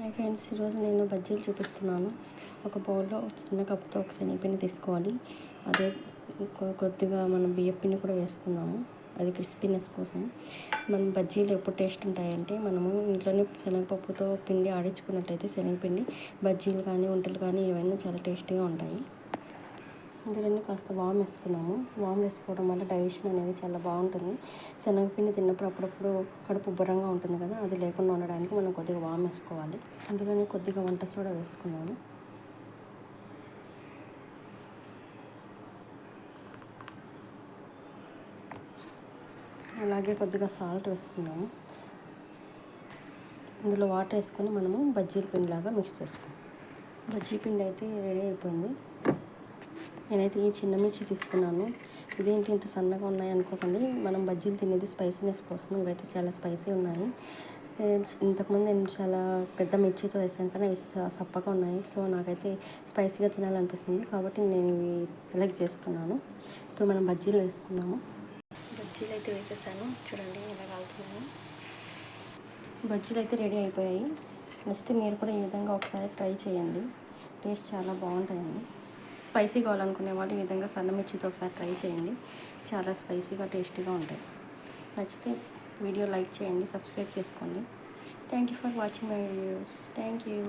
Hi friends, ఈరోజు నేను బజ్జీలు చూపిస్తున్నాను. ఒక బౌల్లో చిన్న కప్పుతో ఒక శనగపిండి తీసుకోవాలి. అదే కొద్దిగా మనం బియ్యం పిండి కూడా వేసుకుందాము. అది క్రిస్పీనెస్ కోసం. మనం బజ్జీలు ఎప్పుడు టేస్ట్ ఉంటాయంటే మనము ఇంట్లోనే శనగపప్పుతో పిండి ఆడించుకున్నట్లయితే శనగపిండి బజ్జీలు కానీ వంటలు కానీ ఏవైనా చాలా టేస్టీగా ఉంటాయి. ఇందులోనే కాస్త వామ్ వేసుకున్నాము. వామ్ వేసుకోవడం వల్ల డైజెషన్ అనేది చాలా బాగుంటుంది. శనగపిండి తిన్నప్పుడు అప్పుడప్పుడు కడుపు ఉబ్బరంగా ఉంటుంది కదా, అది లేకుండా ఉండడానికి మనం కొద్దిగా వామ్ వేసుకోవాలి. అందులోనే కొద్దిగా వంట సోడా వేసుకున్నాము. అలాగే కొద్దిగా సాల్ట్ వేసుకున్నాము. ఇందులో వాటర్ వేసుకొని మనము బజ్జీల పిండిలాగా మిక్స్ చేసుకున్నాం. బజ్జీ పిండి అయితే రెడీ అయిపోయింది. నేనైతే ఈ చిన్న మిర్చి తీసుకున్నాను. ఇదేంటి ఇంత సన్నగా ఉన్నాయి అనుకోకండి, మనం బజ్జీలు తినేది స్పైసీనెస్ కోసం. ఇవైతే చాలా స్పైసీ ఉన్నాయి. ఇంతకుముందు నేను చాలా పెద్ద మిర్చితో వేసాను కానీ అవి సప్పగా ఉన్నాయి. సో నాకైతే స్పైసీగా తినాలనిపిస్తుంది కాబట్టి నేను ఇవి సెలెక్ట్ చేసుకున్నాను. ఇప్పుడు మనం బజ్జీలు వేసుకున్నాము. బజ్జీలు అయితే వేసేసాను, చూడండి ఎలా కాలుతున్నాను. బజ్జీలు అయితే రెడీ అయిపోయాయి. నెక్స్ట్ మీరు కూడా ఈ విధంగా ఒకసారి ట్రై చేయండి. టేస్ట్ చాలా బాగుంటాయండి. స్పైసీ కావాలనుకునే వాళ్ళు ఈ విధంగా సన్న మిర్చితో ఒకసారి ట్రై చేయండి. చాలా స్పైసీగా టేస్టీగా ఉంటాయి. నచ్చితే వీడియో లైక్ చేయండి, సబ్స్క్రైబ్ చేసుకోండి. Thank you for watching my videos. Thank you.